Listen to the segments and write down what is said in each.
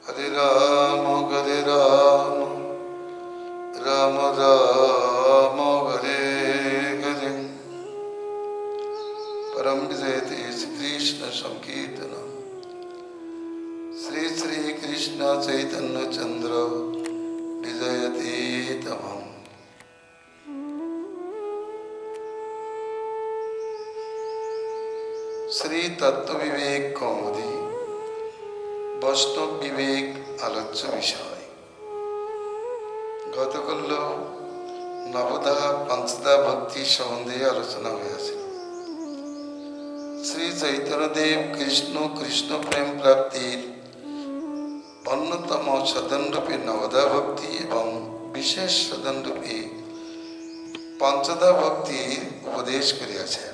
Hare Rama, Hare Rama, Rama Rama, Hare Hare. Param Vijayate Shri Krishna Sankirtanam. Shri Shri Krishna Chaitanya Chandra Vijayate Tamam. Shri তত্ত্ব বিবেক কৌমুদী বৈষ্ণব বিবেক আলোচ্য বিষয়। গতকাল নবদা পঞ্চদা ভক্তি সম্বন্ধে আলোচনা হয়েছে। শ্রী চৈতন্যদেব কৃষ্ণ কৃষ্ণ প্রেম প্রাপ্তির অন্যতম সাধনরূপে নবদা ভক্তি এবং বিশেষ সাধনরূপে পঞ্চদা ভক্তির উপদেশ করিয়াছেন।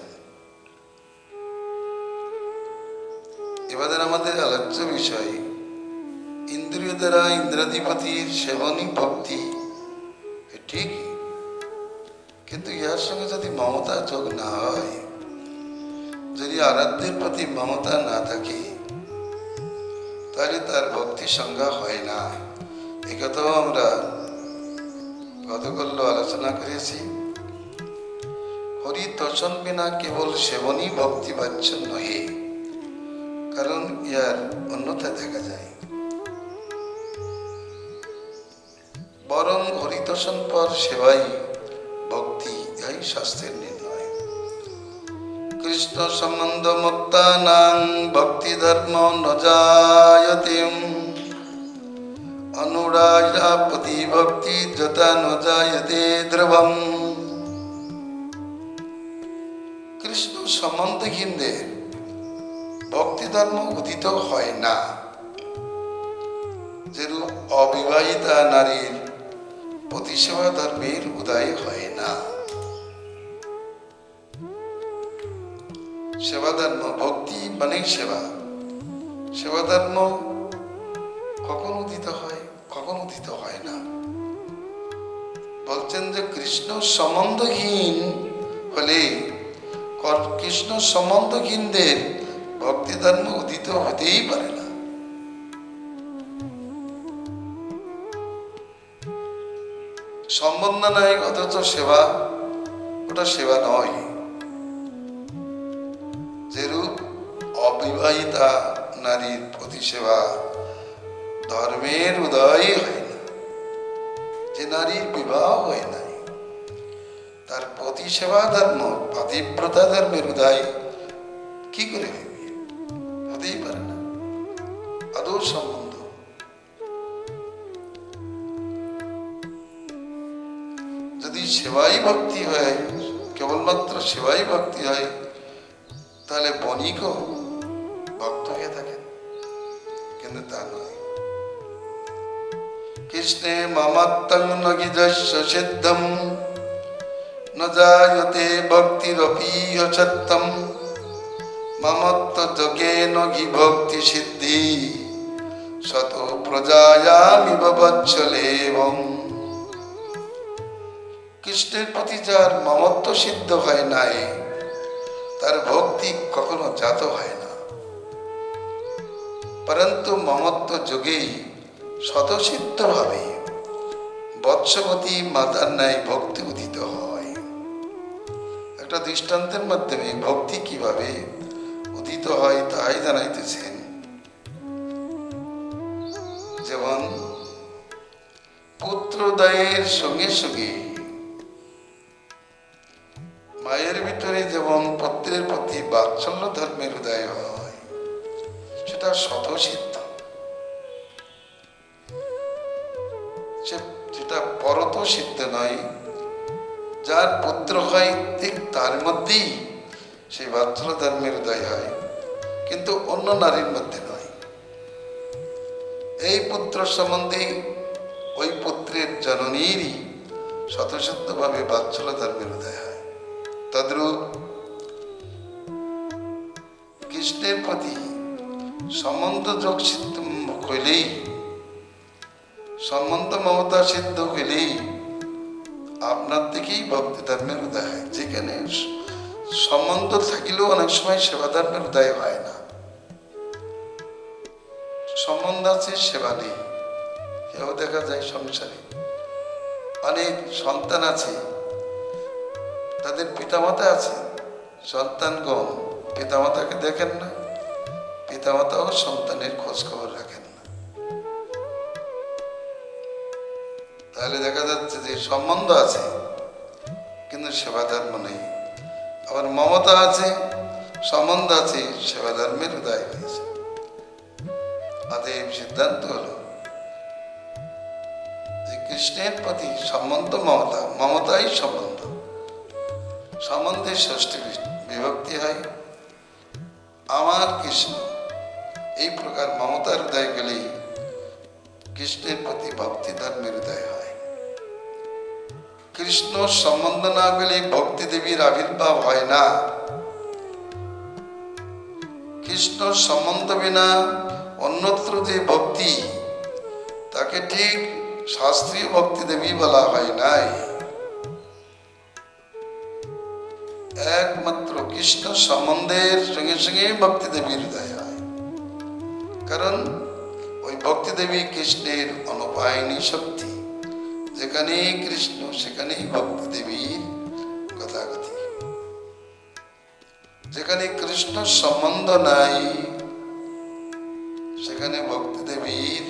এবারে আমাদের আলোচ্য বিষয় ইন্দ্রিয় দ্বারা ইন্দ্রাধিপতির সেবনী ভক্তি ঠিক, কিন্তু ইহার সঙ্গে যদি মমতা যোগ না হয়, যদি আরাধ্যের প্রতি মমতা না থাকে, তাহলে তার ভক্তি সংজ্ঞা হয় না। এই কথাও আমরা গতকাল আলোচনা করেছি। হরি তোষণ বিনা কেবল সেবনী ভক্তি বাচ্য নহে, কারণ ইয়ার অন্যথা দেখা যায়। বরং হরিতোষণ পর সেবাই ভক্তি, এই শাস্ত্রের নির্ণয়। কৃষ্ণ সম্বন্ধ মুক্তানাং ভক্তি ধর্ম ন জায়তে, অনুরাগপতি ভক্তি যথা ন জায়তে ধ্রুবম। কৃষ্ণ সম্বন্ধহীনদের ভক্তি ধর্ম উদিত হয় না, যেরূপ অবিবাহিতা নারীর প্রতিসেবা ধর্মের উদয় হয় না। সেবা ধর্ম, ভক্তি মানে সেবা, সেবা ধর্ম কখন উদিত হয়, কখন উদিত হয় না। বলছেন যে কৃষ্ণ সম্বন্ধহীন হলে, কৃষ্ণ সম্বন্ধহীনদের ভক্তি ধর্ম উদিত হতেই পারে না। সম্বন্ধ নাই অথচ সেবা, ওটা সেবা নয়। যেরূপ অবিবাহিতা নারীর প্রতি সেবা ধর্মের উদয় হয় না, যে নারীর বিবাহ হয় নাই তার প্রতি সেবা ধর্ম, পাতিব্রতা ধর্মের উদয় কি করে হবে? হতেই পারে না, আদৌ সম্বন্ধ। যদি সেবাই ভক্তি হয়, কেবলমাত্র সেবাই ভক্তি হয়, তাহলে বণিকও ভক্ত হয়ে থাকেন, কিন্তু তা নয়। কৃষ্ণে মামাত্মং নগি যস্য সিদ্ধম ন জায়তে ভক্তিরপি সত্যম, মামত্ব যোগে নগি ভক্তি সিদ্ধি শত প্রজায়ামিব বৎসলেবং। কৃষ্ণের প্রতি যার মমত্ব সিদ্ধ হয় নাই, তার ভক্তি কখনো জাত হয় না। পরন্তু মমত্ব যোগেই স্বতঃসিদ্ধ ভাবে বৎসবতী মাতার ন্যায় ভক্তি উদিত হয়। একটা দৃষ্টান্তের মাধ্যমে ভক্তি কিভাবে উদিত হয় তাই জানাইতেছেন। যেমন পুত্রোদয়ের সঙ্গে সঙ্গে মায়ের ভিতরে যেমন পুত্রের প্রতি বাৎসল্য ধর্মের উদয় হয়, সেটা স্বতঃসিদ্ধ, যেটা পরত সিদ্ধ নয়। যার পুত্র হয় ঠিক তার মধ্যেই সেই বাৎসল্য ধর্মের উদয় হয়, কিন্তু অন্য নারীর মধ্যে নয়। এই পুত্র সম্বন্ধে ওই পুত্রের জননীরই স্বতঃসিদ্ধ ভাবে বাৎসল্য ধর্মের উদয় হয়। তদ্রূপ কৃষ্ণের প্রতি সম্বন্ধ যোগ সিদ্ধ হইলেই, সম্বন্ধ মমতা সিদ্ধ হইলেই আপনার থেকেই ভক্তি ধর্মের উদয় হয়। যেখানে সম্বন্ধ থাকিলেও অনেক সময় সেবা ধর্মের উদয় হয় না। সম্বন্ধ আছে, সেবা নেই। কেউ দেখা যায় সংসারে অনেক সন্তান আছে, তাদের পিতামাতা আছে, সন্তানগণ পিতামাতাকে দেখেন না, পিতামাতাও সন্তানের খোঁজ খবর রাখেন না। তাহলে দেখা যাচ্ছে যে সম্বন্ধ আছে কিন্তু সেবা ধর্ম নেই। আবার মমতা আছে, সম্বন্ধ আছে, সেবা ধর্মের উদয় হয়েছে। অতএব সিদ্ধান্ত হলো যে কৃষ্ণের প্রতি সম্বন্ধ মমতা, মমতাই সম্বন্ধ। সম্বন্ধে ষষ্ঠী বিভক্তি হয়, আমার কৃষ্ণ। এই প্রকার মমতার উদয় গেলেই কৃষ্ণের প্রতি ভক্তি ধর্মের উদয় হয়। কৃষ্ণ সম্বন্ধ না গেলে ভক্তি দেবীর আবির্ভাব হয় না। কৃষ্ণ সম্বন্ধ বিনা অন্যত্র যে ভক্তি, তাকে ঠিক শাস্ত্রীয় ভক্তি দেবী বলা হয় নাই। একমাত্র কৃষ্ণ সম্বন্ধের সঙ্গে সঙ্গে ভক্তি দেবীর হৃদয় হয়, কারণ ওই ভক্তি দেবী কৃষ্ণের অনুপায়নী শক্তি। যেখানেই কৃষ্ণ সেখানেই ভক্তি দেবীর কথাগতি। যেখানে কৃষ্ণ সম্বন্ধ নাই সেখানে ভক্তি দেবীর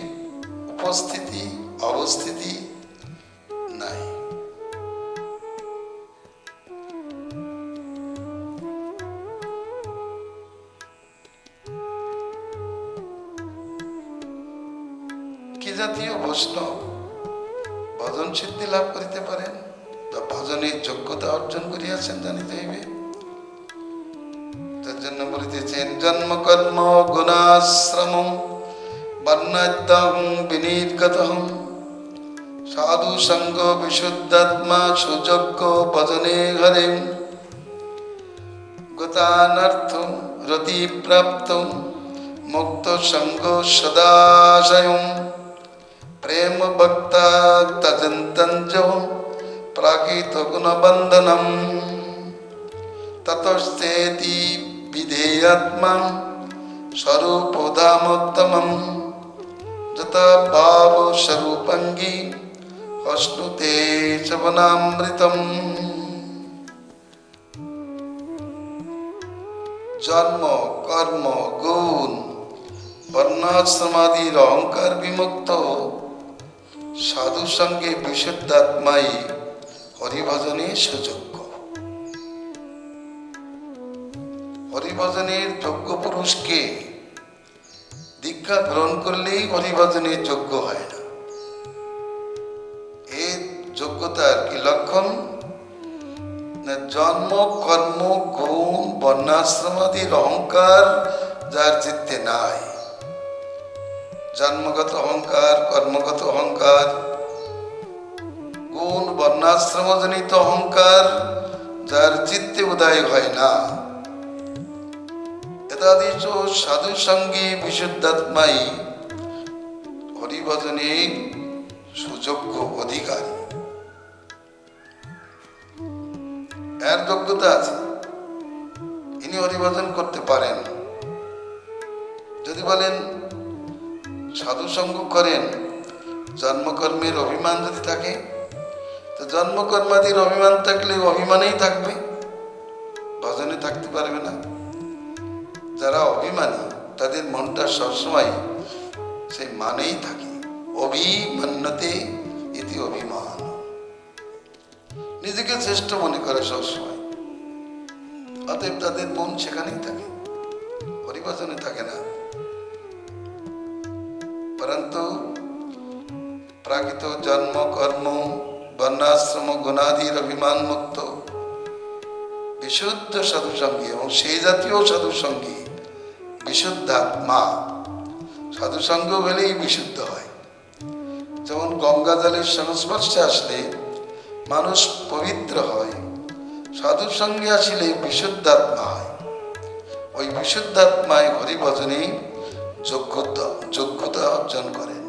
উপস্থিতি অবস্থিতি নাই। কি জাতীয় বৈষ্ণব ভজন সিদ্ধি লাভ করিতে পারেন বা ভজনের যোগ্যতা অর্জন করিয়াছেন জানিতে হইবে। তার জন্য বলিতেছেন, জন্ম কর্ম গুণাশ্রম বর্ণাদ্যং বিনির্গতঃ সাধু সঙ্গ বিশুদ্ধাত্মা সুযোগ্য ভজনে হরে গতানর্থ রতি প্রাপ্ত মুক্ত সঙ্গ সদাশয়ম প্রেম ভক্তা তজন্তঞ্জ প্রাকৃত গুণবন্ধনম ততস্থেতি বিধেয়াত্মা স্বরূপধামোত্তমম যথা ভাব স্বরূপঙ্গী অশ্নুতে শ্রবণামৃতম। জন্ম কর্ম গুণ বর্ণাশ্রমাদির অহংকার বিমুক্ত সাধু সঙ্গে বিশুদ্ধাত্মাই হরিভজনে সুযোগ্য। হরিভজনের যোগ্য পুরুষকে দীক্ষা গ্রহণ করলেই হরিভজনের যোগ্য হয় না। এই যোগ্যতার কি লক্ষণ? না, জন্ম কর্ম গুণ বর্ণাশ্রমাদির অহংকার যার চিত্তে নাই। জন্মগত অহংকার, কর্মগত অহংকার, গুণ বর্ণাশ্রমজনিত অহংকার যার চিত্তে উদয় হয় না, এতাদৃশ সাধু সঙ্গী বিশুদ্ধাত্মাই হরিভজনে সুযোগ্য অধিকারী। এর যোগ্যতা আছে, ইনি হরিভজন করতে পারেন। যদি বলেন সাধু সঙ্গ করেন, জন্মকর্মের অভিমান যদি থাকে, তো জন্মকর্মাদির অভিমান থাকলে অভিমানেই থাকবে, ভজনে থাকতে পারবে না। যারা অভিমানী তাদের মনটা সবসময় সেই মানেই থাকে। অভিমান্যতে ইতি অভিমান, নিজেকে শ্রেষ্ঠ মনে করে সবসময়, অতএব তাদের মন সেখানেই থাকে, হরিভজনে থাকে না। পরন্তু প্রাকৃত জন্ম কর্ম বর্ণাশ্রম গুণাদির অভিমান মুক্ত বিশুদ্ধ সাধুসঙ্গী এবং সেই জাতীয় সাধুসঙ্গী বিশুদ্ধাত্মা। সাধুসঙ্গ হলেই বিশুদ্ধ হয়। যেমন গঙ্গা জলের সংস্পর্শে আসলে মানুষ পবিত্র হয়, সাধুসঙ্গে আসলে বিশুদ্ধাত্মা হয়। ওই বিশুদ্ধাত্মায় হরিভজনে যোগ্যতা অর্জন করেন,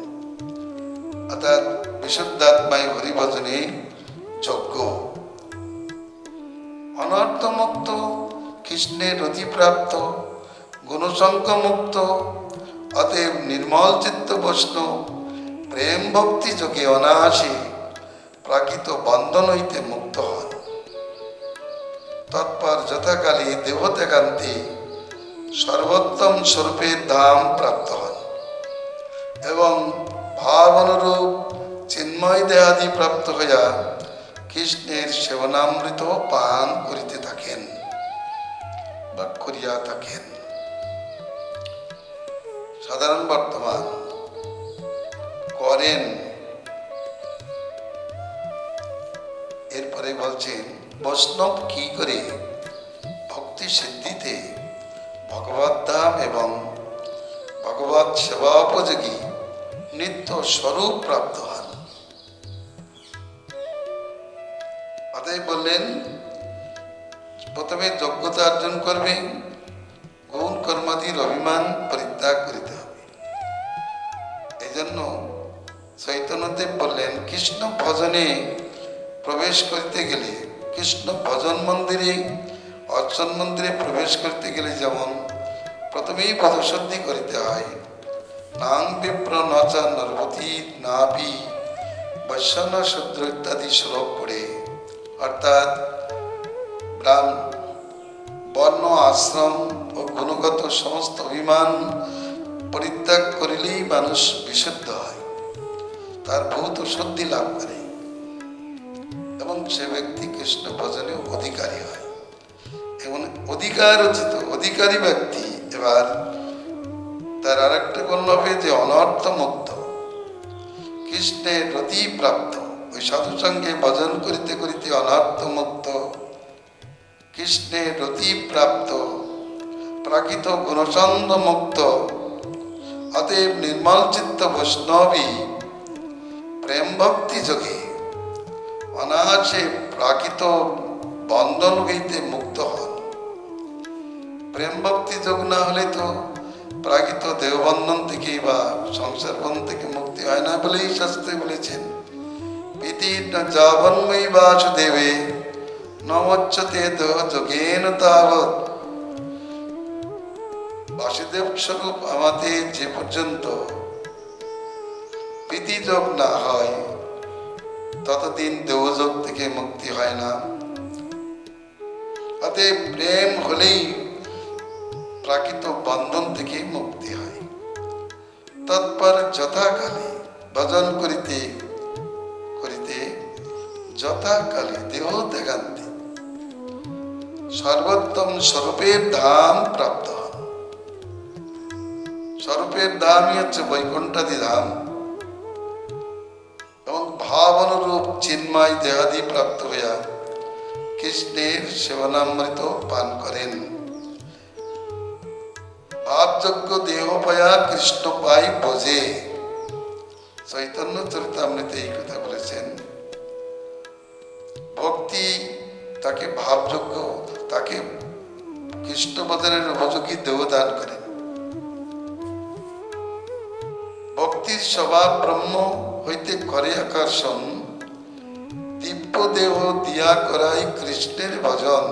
অর্থাৎ বিশুদ্ধাত্মায় হরিভজনে যোগ্য। অনর্থমুক্ত, কৃষ্ণের রতিপ্রাপ্ত, গুণসঙ্গ মুক্ত, অতএব নির্মল চিত্ত বৈষ্ণব প্রেম ভক্তি যোগে অনায়াসে প্রাকৃত বন্ধন হইতে মুক্ত হন। তৎপর যথাকালে দেবত্যাগান্তে সর্বোত্তম স্বরূপের ধাম প্রাপ্ত হন এবং ভাব অনুরূপ চিন্ময় দেহাদি প্রাপ্ত হইয়া কৃষ্ণের সেবনামৃত পান করিতে থাকেন বা করিয়া থাকেন। সাধারণ বর্তমান করেন। এরপরে বলছেন বৈষ্ণব কি করে ভক্তি সিদ্ধিতে ভগবত ধাম এবং ভগবত সেবা উপযোগী নিত্য স্বরূপ প্রাপ্ত হন। অতএব বললেন প্রথমে যোগ্যতা অর্জন করবে, গুণ কর্মাদির অভিমান পরিত্যাগ করিতে হবে। এই জন্য চৈতন্যদেব বললেন কৃষ্ণ ভজনে প্রবেশ করতে গেলে, কৃষ্ণ ভজন মন্দিরে অর্চন মন্দিরে প্রবেশ করতে গেলে যেমন প্রথমেই পদশুদ্ধি করিতে হয়, নাং বিপ্র নচা নরপতি নাভি বৈশ্যন শূদ্র ইত্যাদি শ্লোক পড়ে, অর্থাৎ বর্ণ আশ্রম ও গুণগত সমস্ত অভিমান পরিত্যাগ করিলেই মানুষ বিশুদ্ধ হয়, তার ভূত শুদ্ধি লাভ করে এবং সে ব্যক্তি কৃষ্ণ ভজনে অধিকারী হয়। এবং অধিকারী ব্যক্তি এবার তার আরেকটা গুণ হবে যে অনর্থ মুক্ত, কৃষ্ণের রতি প্রাপ্ত। ওই সাধু সঙ্গে ভজন করিতে করিতে অনর্থ মুক্ত, কৃষ্ণের রতি প্রাপ্ত, প্রাকৃত গুণচন্দ্র মুক্ত। অতএব নির্মল চিত্ত বৈষ্ণবী প্রেম ভক্তি যোগে অনায়াসে প্রাকৃত বন্ধন হইতে মুক্ত হন। প্রেম ভক্তি যোগ না হলে তো প্রাকৃত দেহবন্ধন থেকে বা সংসার বন্ধন থেকে মুক্তি হয় না বলেই শাস্ত্রে বলেছেন প্রীতি যাবন্ময়ী বাসুদেবে নমচ্ছতে দেহ যোগেন তাবৎ। বাসুদেব স্বরূপ আমাদের যে পর্যন্ত প্রীতি যোগ না হয় ততদিন দেহযোগ থেকে মুক্তি হয় না। অতএব প্রেম হলেই প্রাকৃত বন্ধন থেকে মুক্তি হয়। তৎপর যথাকালে ভজন করিতে করিতে যথাকালে দেহ ত্যাগান্তে সর্বোত্তম স্বরূপের ধাম প্রাপ্ত হন। স্বরূপের ধামই হচ্ছে বৈকুণ্ঠাদি ধাম এবং ভাব অনুরূপ চিন্ময় দেহাদি প্রাপ্ত হইয়া কৃষ্ণের সেবনামৃত পান করেন। ভাবযোগ্য দেহ পায়া কৃষ্ণ পাই বোঝে। চৈতন্য চরিতামৃতে এই কথা বলেছেন। ভক্তি তাকে ভাবযোগ্য, তাকে কৃষ্ণ ভজনের উপযোগী দেহ দান করেন। ভক্তির স্বভাব ব্রহ্ম হইতে করে আকর্ষণ, দিব্য দেহ দিয়া করাই কৃষ্ণের ভজন।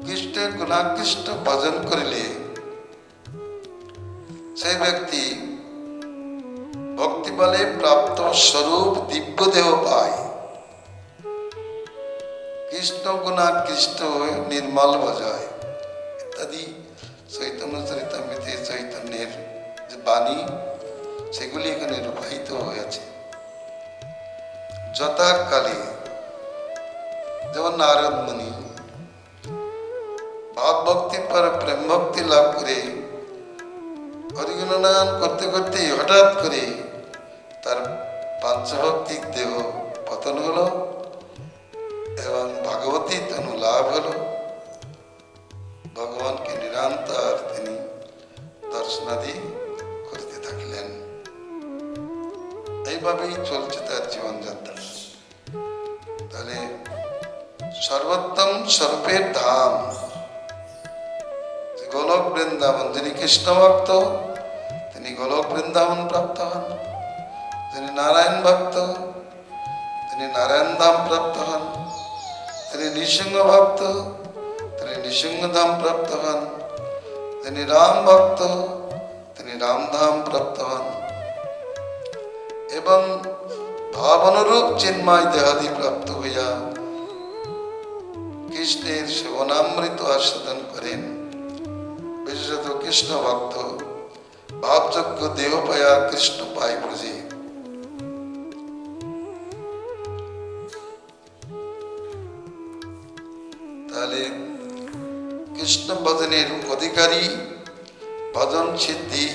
কৃষ্ণের গুণাকৃষ্ট ভজন করিলে সেই ব্যক্তি ভক্তি বলে প্রাপ্ত স্বরূপ দিব্য দেহ পায়। কৃষ্ণ গুণাকৃষ্ট নির্মল ভজায় ইত্যাদি চৈতন্য চরিতামৃতে চৈতন্যের যে বাণী সেগুলি এখানে রূপায়িত হয়েছে। যথাকালে যেমন নারদ মুনি ভাব ভক্তির পর প্রেম ভক্তি লাভ করে হরিগুণগান করতে করতে হঠাৎ করে তার পাঞ্চভৌতিক দেহ পতন হলো এবং ভগবতী তনু লাভ হলো। ভগবানকে নিরন্তর তিনি দর্শনাদি করতে থাকলেন। এইভাবেই চলছে তার জীবনযাত্রা। তাহলে সর্বোত্তম স্বরূপের ধাম গোলক বৃন্দাবন, যিনি কৃষ্ণ ভক্ত তিনি গোলক বৃন্দাবন প্রাপ্ত হন, যিনি নারায়ণ ভক্ত তিনি নারায়ণ ধাম প্রাপ্ত হন, তিনি নৃসিংহ ভক্ত তিনি নৃসিংহ ধাম প্রাপ্ত হন, যিনি রাম ভক্ত তিনি রামধাম প্রাপ্ত হন এবং ভাবনুরূপ চিন্ময় দেহাদি প্রাপ্ত হইয়া কৃষ্ণের সেবনামৃত আস্বাদন করেন। বিশেষত কৃষ্ণ ভক্ত ভাবযোগ্য দেহ পায়া কৃষ্ণ পায় বুঝে। তাহলে কৃষ্ণ ভজনের অধিকারী ভজন সিদ্ধি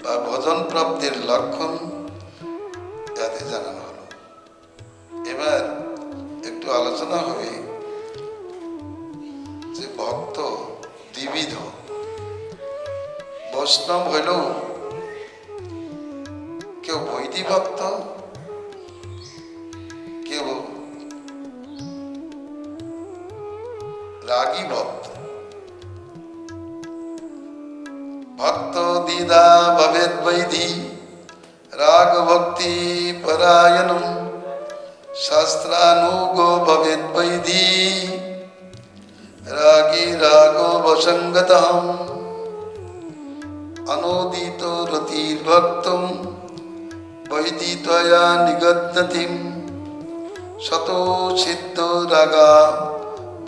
বা ভজন প্রাপ্তির লক্ষণ যাতে জানানো হলো। এবার একটু আলোচনা হবে যে ভক্ত দ্বিবিধ। বৈষ্ণব হইল কেউ বৈদি ভক্ত, কেউ রাগী ভক্ত। ভক্ত দ্বিধা ভবেদ বৈধি রাগ ভক্তি পরায়ণম শাস্ত্রানুগো ভবেদ বৈধি রাগী রাগো বসঙ্গতম অনোদিত রতির্ভক্তম বৈধি ত্বয়া নিগদ্যতিম শতো সিদ্ধ রাগা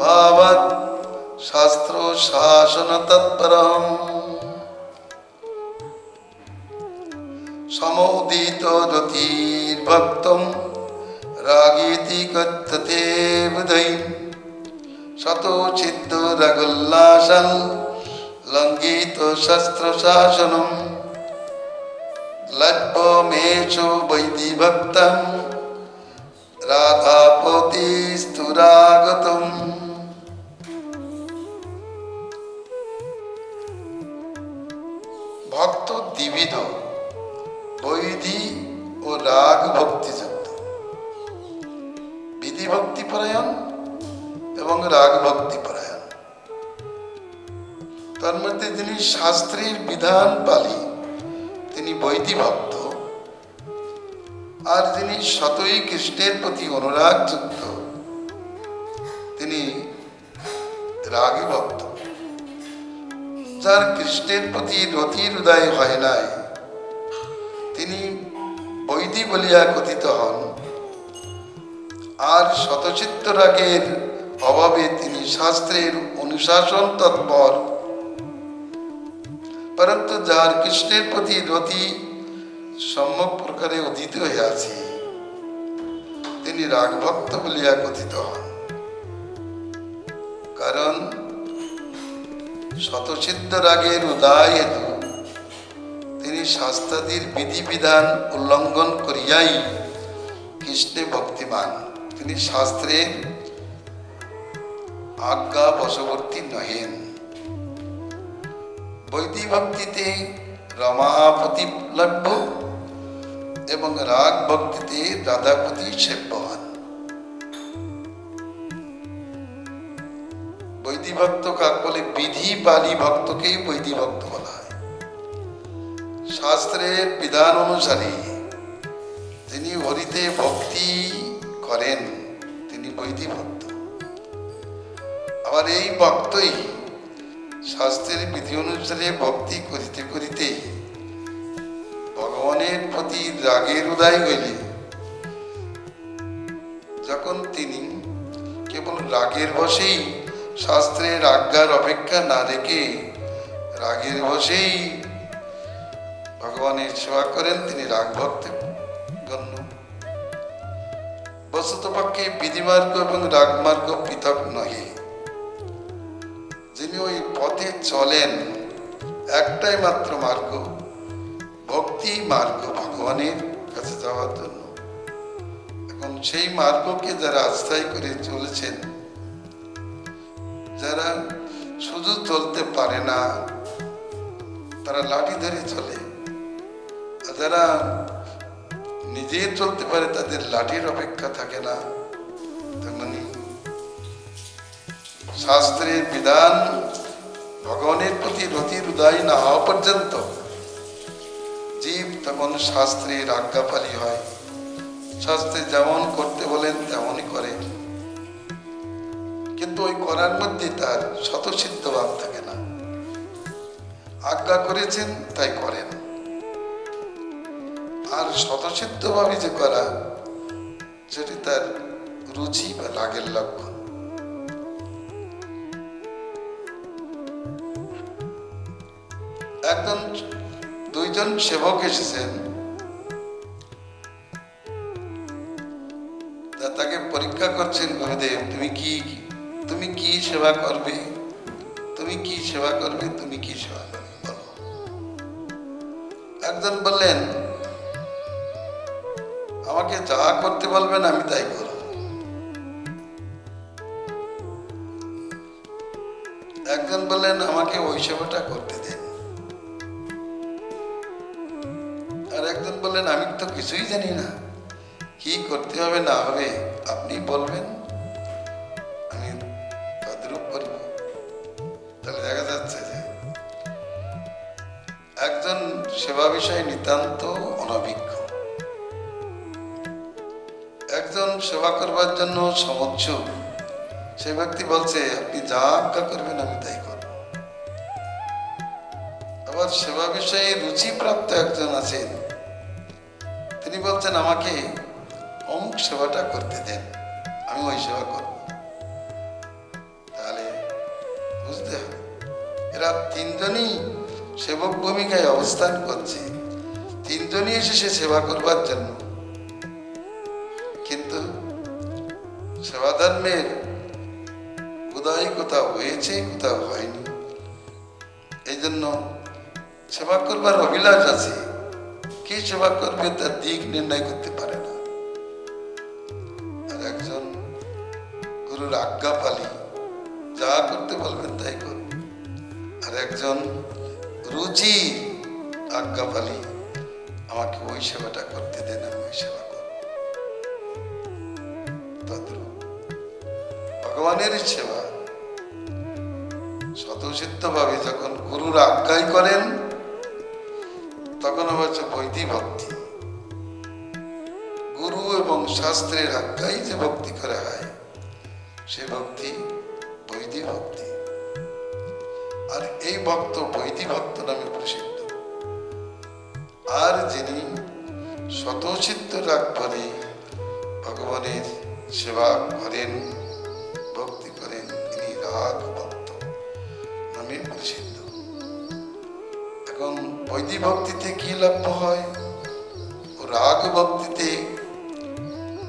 ভাবাৎ শাস্ত্র শাসন তৎপরম সমোদিত রতির্ভক্তম রাগীতি কথ্যতে বুধৈ শতো সিদ্ধ রাগোল্লাসং লঙ্ঘিত শস্ত্র শাসনম লজ্জমেষু বৈদি ভক্তম রাধাপতি স্থুরাগতম। ভক্ত দ্বিবিধ, বৈধি ও রাগ ভক্তিযুক্ত। বিধি ভক্তি পরায়ণ এবং রাগ ভক্তি পরায়ণ। তার মধ্যে যিনি শাস্ত্রের বিধান পালি তিনি বৈধি ভক্ত, আর যিনি সতই কৃষ্ণের প্রতি অনুরাগ যুক্ত তিনি রাগী ভক্ত। যার কৃষ্ণের প্রতি রতির উদয় হয় নাই তিনি বৈধি বলিয়া কথিত হন, আর শতচিত্ত রাগের অভাবে তিনি শাস্ত্রের অনুশাসন তৎপর। পরন্তু যার কৃষ্ণের প্রতি রতি সম্যক প্রকারে উদিত হইয়াছে তিনি রাগ ভক্ত বলিয়া কথিত হন। কারণ শতসিদ্ধ রাগের উদয় হেতু তিনি শাস্ত্রাদির বিধিবিধান উল্লঙ্ঘন করিয়াই কৃষ্ণে ভক্তিমান। তিনি শাস্ত্রের আজ্ঞা বশবর্তী নহেন। বৈধি ভক্তিতে রমাপতি লভ্য এবং রাগ ভক্তিতে রাধাপতি সেব্য হন। বৈধি ভক্ত কাক বলে? বিধি পালি ভক্তকেই বৈধি ভক্ত বলা হয়। শাস্ত্রের বিধান অনুসারে যিনি হরিতে ভক্তি করেন তিনি বৈধি ভক্ত। আবার এই ভক্তই শাস্ত্রের বিধি অনুসারে ভক্তি করিতে করিতে ভগবানের প্রতি রাগের উদয় হইলে যখন তিনি কেবল রাগের বশেই শাস্ত্রের আজ্ঞার অপেক্ষা না রেখে রাগের বশেই ভগবানের সেবা করেন তিনি রাগ ভক্ত গণ্য। বস্তুতপক্ষে বিধিমার্গ এবং রাগমার্গ পৃথক নহে। যিনি ওই পথে চলেন একটাই মাত্র মার্গ, ভক্তি মার্গ, ভগবানের কাছে যাওয়ার জন্য। এখন সেই মার্গকে যারা আশ্রয় করে চলেছেন, যারা শুধু চলতে পারে না তারা লাঠি ধরে চলে, আর যারা নিজে চলতে পারে তাদের লাঠির অপেক্ষা থাকে না। তেমনি শাস্ত্রের বিধান ভগবানের প্রতি রতির উদয় না হওয়া পর্যন্ত জীব তখন শাস্ত্রের আজ্ঞাপালী হয়। শাস্ত্রে যেমন করতে বলেন তেমনই করে, কিন্তু ওই করার মধ্যে তার স্বতঃসিদ্ধ ভাব থাকে না। আজ্ঞা করেছেন তাই করেন। আর স্বতঃসিদ্ধভাবে যে করা, সেটি তার রুচি বা রাগের লক্ষণ। একজন দুইজন সেবক এসেছেন, তাকে পরীক্ষা করছেন গুরুদেব, তুমি কি সেবা করবে, তুমি কি সেবা করবে, তুমি কি সেবা করবে বলো। একজন বললেন, আমাকে যা করতে বলবেন আমি তাই করব। একজন বললেন, আমাকে ওই সেবাটা করতে দেন। আর একজন বললেন, আমি তো কিছুই জানি না, কি করতে হবে না হবে আপনি বলবেন, আমি তদ্রূপ করব। তাহলে দেখা যাচ্ছে যে একজন সেবা বিষয়ে নিতান্ত অনভিজ্ঞ, একজন সেবা করবার জন্য সমুৎসুক, সেই ব্যক্তি বলছে আপনি যা আজ্ঞা করবেন আমি তাই করব। আবার সেবা বিষয়ে রুচিপ্রাপ্ত একজন আছেন, তিনি বলছেন আমাকে অমুক সেবাটা করতে দেন, আমি ওই সেবা করব। তাহলে বুঝতে হবে এরা তিনজনই সেবক ভূমিকায় অবস্থান করছে, তিনজনই এসেছে সেবা করবার জন্য, কিন্তু সেবা ধর্মের কোথায় কোথাও হয়েছে কোথাও হয়নি। এই জন্য সেবা করবার অভিলাষ আছে, কি সেবা করবে তার দিক নির্ণয় করতে পারে না। আর একজন গুরুর আজ্ঞা পালি, যা করতে বলবেন তাই করবে। আর একজন রুচি আজ্ঞা পালি, আমাকে ওই সেবাটা করতে দেন, আমি ওই সেবা করব। তদ্রূপ ভগবানের সেবা স্বতঃসিদ্ধভাবে যখন গুরুর আজ্ঞাই করেন, তখন হচ্ছে বৈধি ভক্তি। গুরু এবং শাস্ত্রের আজ্ঞায় যে ভক্তি করা হয়, সে ভক্তি বৈধি ভক্তি। আর এই ভক্ত বৈধি ভক্ত নামে প্রসিদ্ধ। আর যিনি স্বতঃসিদ্ধ রাগ ভরে ভগবানের সেবা করেন, ভক্তি করেন, তিনি রাগ ভক্ত নামে প্রসিদ্ধ। এখন বৈধি ভক্তিতে কি লাভ হয়, রাগ ভক্তিতে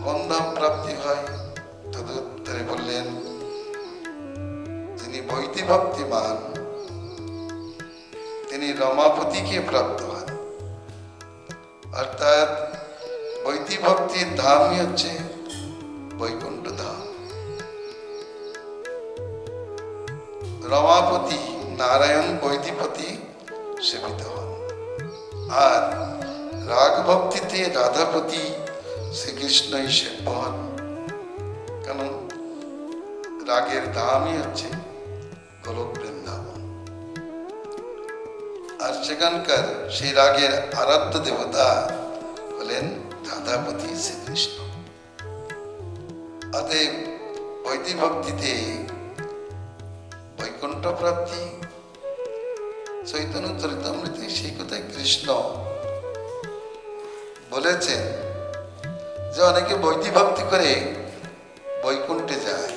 কোন ধাম প্রাপ্তি হয়? তদুত্তরে বললেন, যিনি বৈধি ভক্তিমান তিনি রমাপতিকে প্রাপ্ত হন। অর্থাৎ বৈধি ভক্তির ধামই হচ্ছে বৈকুণ্ঠ ধাম। রমাপতি নারায়ণ বৈধিপতি সেবিত হন। আর রাগ ভক্তিতে রাধাপতি শ্রীকৃষ্ণই সেব্য হন। কারণ রাগের ধামই হচ্ছে গোলক বৃন্দাবন। আর সেখানকার সেই রাগের আরাধ্য দেবতা হলেন রাধাপতি শ্রীকৃষ্ণ। অতএব বৈধি ভক্তিতে বৈকুণ্ঠ প্রাপ্তি। চৈতন্য চরিতামৃতে সেই কথায় কৃষ্ণ বলেছেন যে অনেকে বৈধি ভক্তি করে বৈকুণ্ঠে যায়।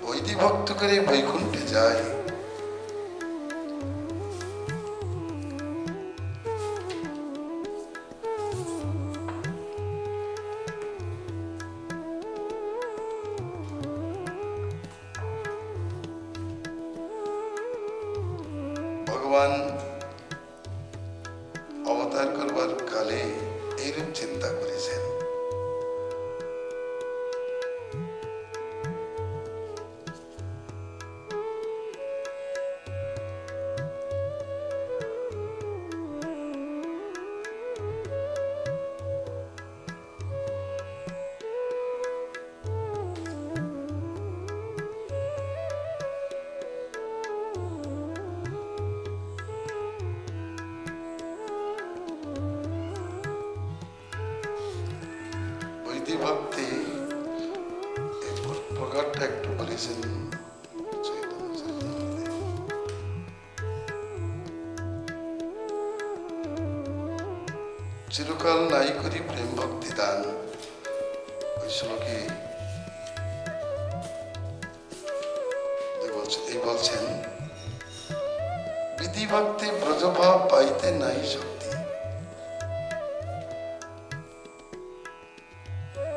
বৈধি ভক্ত করে বৈকুণ্ঠে যায়। ভগবান অবতার করবার কালে এইরূপ চিন্তা করেছেন। বিধি ভক্তি এই প্রকারটা একটু বলেছেন চৈতন্য চরিতামৃতে। চিরকাল নাই করি প্রেম ভক্তি দান, ওই শ্লোকে এই বলছেন বিধি ভক্তি ব্রজভাব পাইতে নাই শক্তি,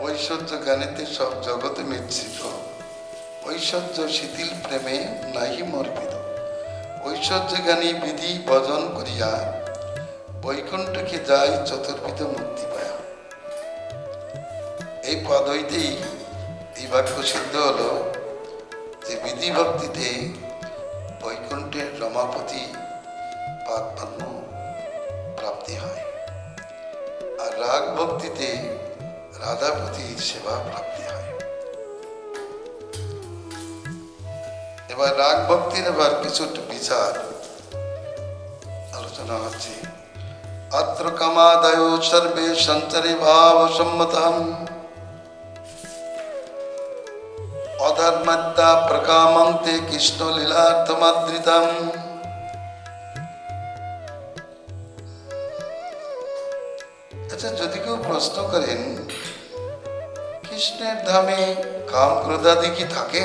ঐশ্বর্য জ্ঞানীতে সব জগতে মিশ্রিত, ঐশ্বর্য শিথিল প্রেমে নাহি মর্পিত, ঐশ্বর্য জ্ঞানী বিধি ভজন করিয়া বৈকুণ্ঠকে যায় চতুর্বিধ মুক্তি পায়া। এই পদ হইতেই এই বাক্য সিদ্ধ হলো যে বিধি ভক্তিতে বৈকুণ্ঠের রমাপতি পাদপদ্ম প্রাপ্তি হয়, আর রাগ ভক্তিতে রাধাপতির সেবা প্রাপ্তি হয়। এবার রাগ ভক্তির এবার কিছু বিচার আলোচনা হচ্ছে। अत्र कामादयो सर्वे संचरे भाव सम्मतम् अधर्मत्ता प्रकामन्ते कृष्ण लीलार्थमाद्रितम्। আচ্ছা, যদি কেউ প্রশ্ন করেন কৃষ্ণের ধামে কাম ক্রোধাদি কি থাকে,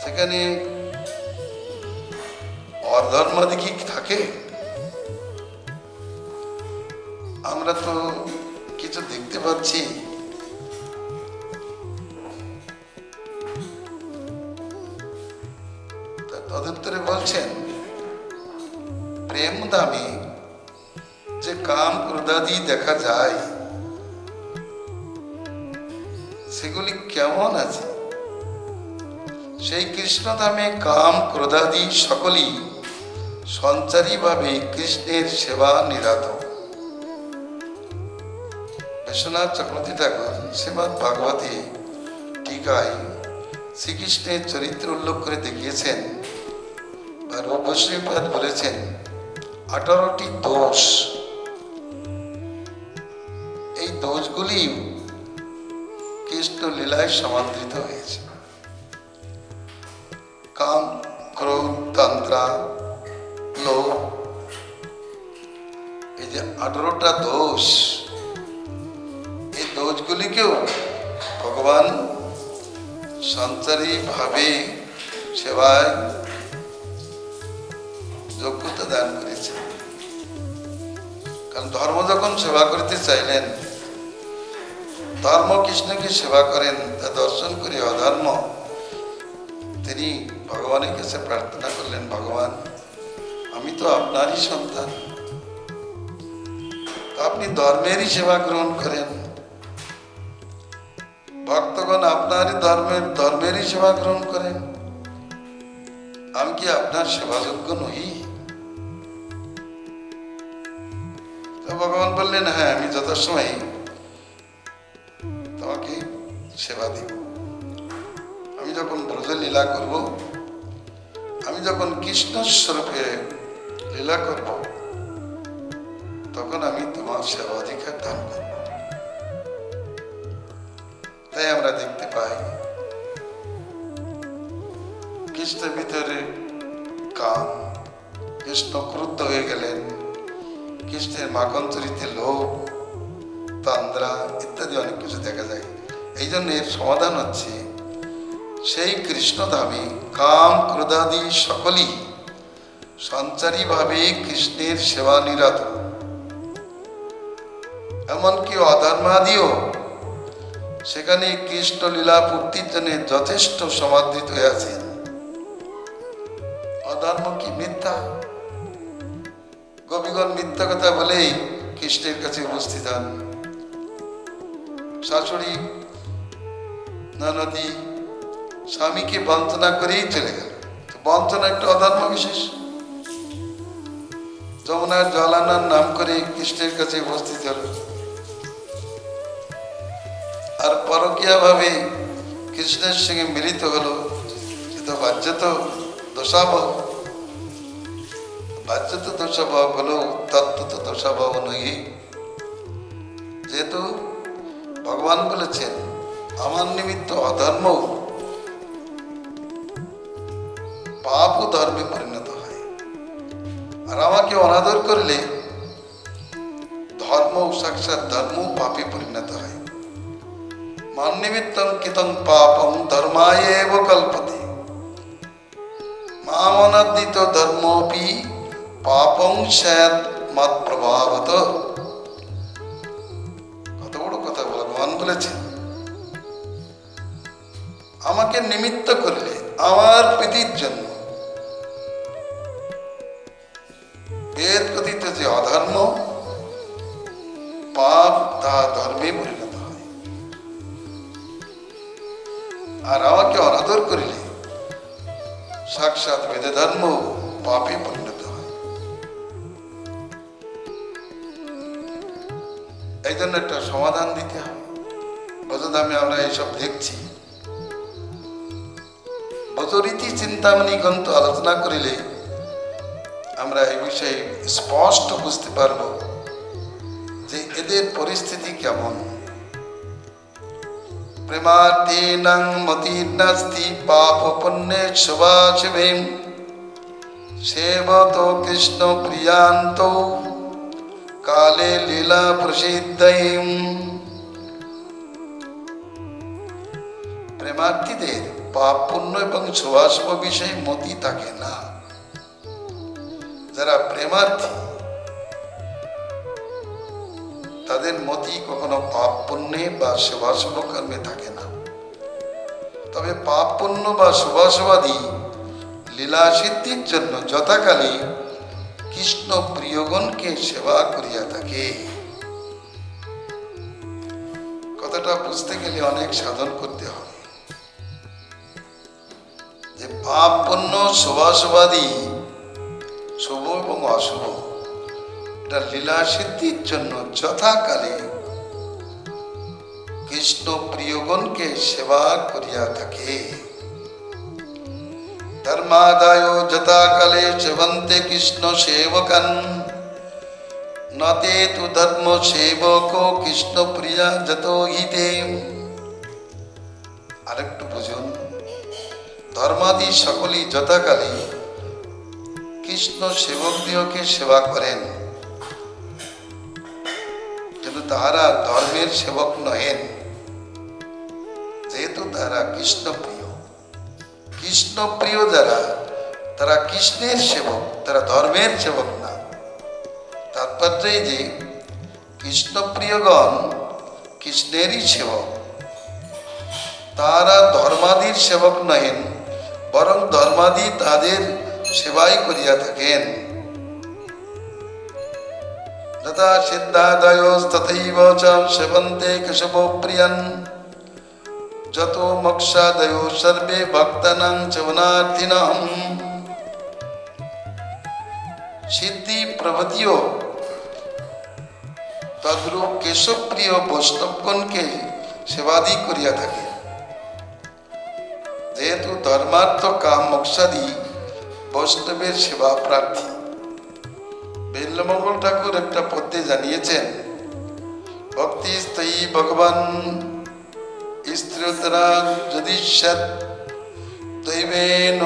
সেখানে অধর্মাদি কি থাকে? আমরা তো কিছু দেখতে পাচ্ছি। তদুত্তরে বলছেন প্রেম ধামে যে কাম ক্রোধাদি দেখা যায় সেগুলি কেমন আছে? সেই কৃষ্ণ ধামে কাম ক্রোধাদি সকলই সঞ্চারী ভাবে কৃষ্ণের সেবা নিরত। বিশ্বনাথ চক্রবর্তী ঠাকুর শ্রীমদ্ ভাগবতে টিকায় শ্রীকৃষ্ণের চরিত্র উল্লেখ করে দেখিয়েছেন, বা রূপশ্রীপাদ বলেছেন 18টি দোষ। এই দোষগুলি কৃষ্ণ লীলায় সমাদৃত হয়েছে। কাম, ক্রোধ, তন্ত্রা, লোভ, এই যে 18টা দোষ, এই দোষগুলিকেও ভগবান সঞ্চারী ভাবে সেবায় যোগ্যতা দান করেছে। কারণ ধর্ম যখন সেবা করতে চাইলেন, ধর্ম কৃষ্ণকে সেবা করেন, তা দর্শন করে অধর্ম তিনি ভগবানের কাছে প্রার্থনা করলেন, ভগবান আমি তো আপনারই সন্তান, আপনি ধর্মেরই সেবা গ্রহণ করেন, ভক্তগণ আপনারই ধর্মেরই সেবা গ্রহণ করেন, আমি কি আপনার সেবাযোগ্য নই? তো ভগবান বললেন, হ্যাঁ আমি যথাসময় তোমাকে সেবা দিব। আমি যখন ব্রজ লীলা করব, আমি যখন কৃষ্ণ স্বরূপে লীলা করব, তখন আমি তোমার সেবা অধিকার দান করব। তাই আমরা দেখতে পাই কৃষ্ণের ভিতরে কাম, কৃষ্ণ ক্রুদ্ধ হয়ে গেলেন, কৃষ্ণের মাখন চরিত্রে লোভ, তন্দ্রা ইত্যাদি অনেক কিছু দেখা যায়। এই জন্য এর সমাধান হচ্ছে সেই কৃষ্ণ ধামে কাম ক্রোধাদি সকলই সঞ্চারী ভাবে কৃষ্ণের সেবা নিরত, এমনকি অধর্মাদিও সেখানে কৃষ্ণ লীলা পূর্তির জন্য যথেষ্ট সমাদৃত হয়ে আছেন। অধর্ম কি? মিথ্যা। গোপীগণ মিথ্যা কথা বলেই কৃষ্ণের কাছে উপস্থিত হন। শাশুড়ি ননদী স্বামীকে বঞ্চনা করেই চলে গেল, বঞ্চনা একটা অধর্ম বিশেষ। যমুনার জল আনার নাম করে কৃষ্ণের কাছে উপস্থিত হল, আর পরকীয়া ভাবে কৃষ্ণের সঙ্গে মিলিত হলো। কিন্তু বাহ্যত দোষাভাব, বাহ্যত দোষাভাব হলো, তত্ত্বত দোষাভাব নয়। যেহেতু ভগবান বলেছেন আমার নিমিত্ত অধর্ম পাপ ও ধর্মে পরিণত হয়, আর আমাকে অনাদর করলে ধর্ম সাক্ষাৎ ধর্ম পাপে পরিণত হয়। মান নিমিত্তং কৃতং পাপং ধর্মায় এব কল্পতে মামনাদিত ধর্মপি পাপং স্যাৎ মত প্রভাবত। কত বড় কথা ভগবান বলেছেন, আমাকে নিমিত্ত করলে আমার প্রীতির জন্য এর কথিত যে অধর্ম পাপ তা ধর্মে পরিণত হয়, আর আমাকে অনাদর করিলে সাক্ষাৎ বেদে ধর্ম পাপে পরিণত হয়। এই জন্য একটা সমাধান দিতে হবে। ব্রজধামে আমরা এইসব দেখছি, ব্রজরীতি চিন্তামণি গ্রন্থ আলোচনা করিলে আমরা এই বিষয়ে স্পষ্ট বুঝতে পারব যে এদের পরিস্থিতি কেমন। প্রেমার্থীনাং মতির্নাস্তি পাপ পুণ্যে শুভাশুভে সেবত কৃষ্ণ প্রিয়ান্ত কালে লীলা প্রসিদ্ধয়ীম। প্রেমার্থীদের পাপ পুণ্য এবং শুভাশুভ বিষয়ে মতি থাকে না। যারা প্রেমার্থী তাদের মতি কখনো পাপ পুণ্যে বা শুভাশুভ কর্মে থাকে না। তবে পাপ পুণ্য বা শুভাশুভাদি লীলা সিদ্ধির জন্য যথাকালে কৃষ্ণ প্রিয়গণকে সেবা করিয়া থাকে। কথাটা বুঝতে গেলে অনেক সাধন করতে হবে যে পাপ পুণ্য শুভাশুভাদি শুভ এবং অশুভ এটা লীলা সিদ্ধির জন্য যথাকালে কৃষ্ণ প্রিয়গণকে সেবা করিয়া থাকে। ধর্মাদায় যথাকালে সেবন্তে কৃষ্ণ সেবকান নতে তু ধর্ম সেবক কৃষ্ণ প্রিয়া যত হিতে। আরেকটু বুঝুন, ধর্মাদি সকলেই যথাকালে কৃষ্ণ সেবকদিওকে সেবা করেন, কিন্তু তাহারা ধর্মের সেবক নহেন, যেহেতু তারা কৃষ্ণ প্রিয়। কৃষ্ণ প্রিয় যারা তারা কৃষ্ণের সেবক, তারা ধর্মের সেবক না। তাৎপর্য এই যে কৃষ্ণ প্রিয়গণ কৃষ্ণেরই সেবক, তারা ধর্মাদির সেবক নহেন, বরং ধর্মাদি তাদের সেবাই করিয়া থাকেন। যথা সিদ্ধাদয় তথৈব চ সেবন্তে কেশব প্রিয়ন যত মোক্ষাদয় সর্বে ভক্তানাং সেবনার্থিনাম। সিদ্ধি প্রভৃতিও তদ্রূপ কেশবপ্রিয় বৈষ্ণবগণকে সেবাদি করিয়া থাকে। যেহেতু ধর্মার্থ কাম মোক্ষাদি বৈষ্ণবের সেবা প্রার্থী। বেল্লমঙ্গল ঠাকুর একটা পদ্যে জানিয়েছেন, ভক্তি স্থায়ী ভগবান স্ত্রীতরা যদি দৈবেন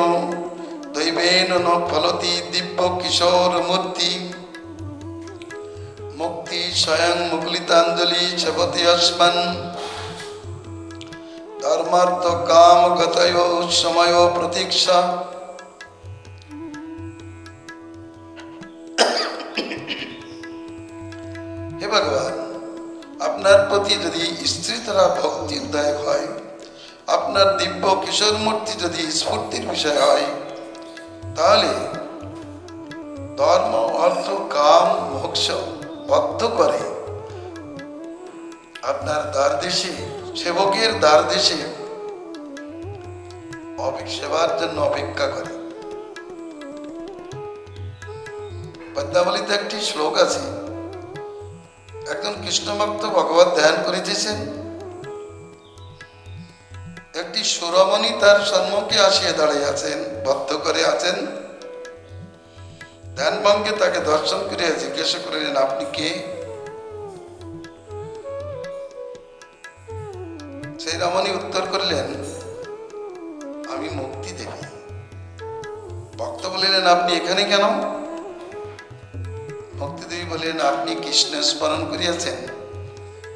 দৈবেন ন ফলতি দিব্য কিশোর মূর্তি মুক্তি স্বয়ং মুকুলিতাঞ্জলি সেবতি অস্মান ধর্মার্থ কাম গতয় সময় প্রতীক্ষা। হে ভগবান, আপনার প্রতি যদি স্ত্রী দ্বারা ভক্তি উদয় হয়, আপনার দিব্য কিশোর মূর্তি যদি স্ফূর্তির বিষয় হয়, তাহলে ধর্ম অর্থ কাম মোক্ষ বদ্ধ করে আপনার দ্বার দেশে সেবকের দ্বার দেশে সেবার জন্য অপেক্ষা করে। পদ্মাবলীতে একটি শ্লোক আছে, একজন কৃষ্ণ ভক্ত ভগবত ধ্যান করিতেছেন, একটি সুরমণি তার সম্মুখে আসিয়া দাঁড়িয়ে আছেন, বদ্ধ করে আছেন। ধ্যান ভঙ্গে তাকে দর্শন করিয়া জিজ্ঞাসা করিলেন, আপনি কে? সেই রমণী উত্তর করলেন, আমি মুক্তি দেবী। ভক্ত বলিলেন, আপনি এখানে কেন? মুক্তিদেবী বললেন, আপনি কৃষ্ণ স্মরণ করিয়াছেন,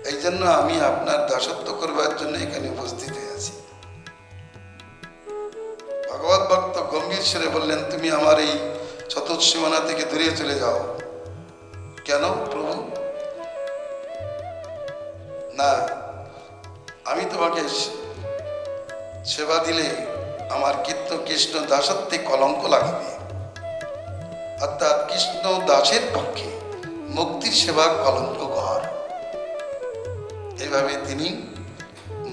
এই জন্য আমি আপনার দাসত্ব করবার জন্য এখানে উপস্থিত হয়েছি। ভগবত ভক্ত গম্ভীর স্বরে বললেন, তুমি আমার এই চতুর্সীমানা থেকে দূরে চলে যাও। কেন প্রভু? না, আমি তোমাকে সেবা দিলে আমার কৃষ্ণ দাসত্বে কলঙ্ক লাগাবে, অর্থাৎ কৃষ্ণ দাসের পক্ষে মুক্তির সেবা কলঙ্ককর। এইভাবে তিনি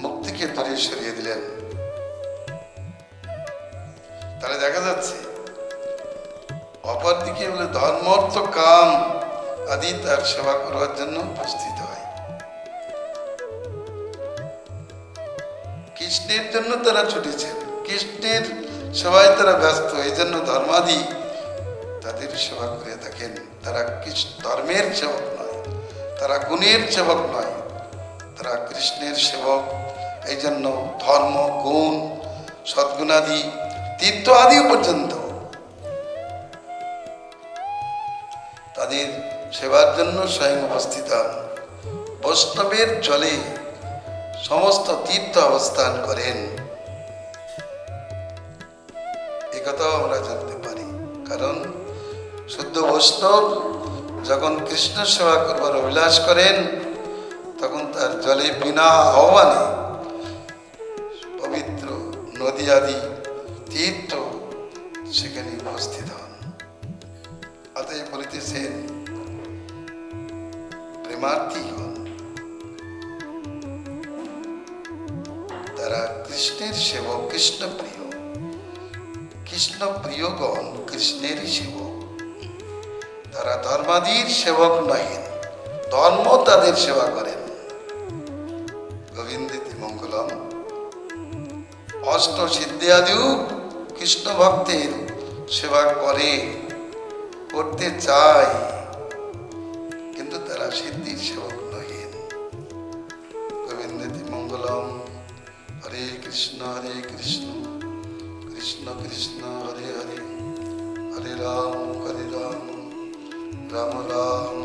মুক্তিকে দূরে সরিয়ে দিলেন। তাহলে দেখা যাচ্ছে অপরদিকে বলে ধর্ম অর্থ কাম আদি তার সেবা করবার জন্য উপস্থিত হয়। কৃষ্ণের জন্য তারা ছুটেছেন, কৃষ্ণের সেবায় তারা ব্যস্ত, এই জন্য ধর্মাদি তাদের সেবা করে থাকেন। তারা ধর্মের সেবক নয়, তারা গুণের সেবক নয়, তারা কৃষ্ণের সেবক। এই জন্য ধর্ম, গুণ, সদ্গুণাদি, তীর্থ আদি পর্যন্ত তাদের সেবার জন্য স্বয়ং উপস্থিত হন। বৈষ্ণবের জলে সমস্ত তীর্থ অবস্থান করেন, একথাও আমরা জানতে পারি। কারণ শুদ্ধ বৈষ্ণব যখন কৃষ্ণ সেবা করবার অভিলাষ করেন, তখন তার জলে বিনা আহ্বানে পবিত্র নদী আদি তীর্থ সেখানে উপস্থিত হন। অতএব বলিতেছেন, প্রেমার্থী হন, তারা কৃষ্ণের সেবক, কৃষ্ণ প্রিয়। কৃষ্ণ প্রিয়গণ কৃষ্ণেরই সেবক, তারা ধর্মাদির সেবক নহেন, ধর্ম তাদের সেবা করেন। গোবিন্দিতি মঙ্গলম। অষ্ট সিদ্ধি আদিও কৃষ্ণ ভক্তের সেবা করতে চায়, কিন্তু তারা সিদ্ধির সেবক নহেন। গোবিন্দিতি মঙ্গলম। হরে কৃষ্ণ কৃষ্ণ কৃষ্ণ হরে হরে, হরে রাম রাম রাম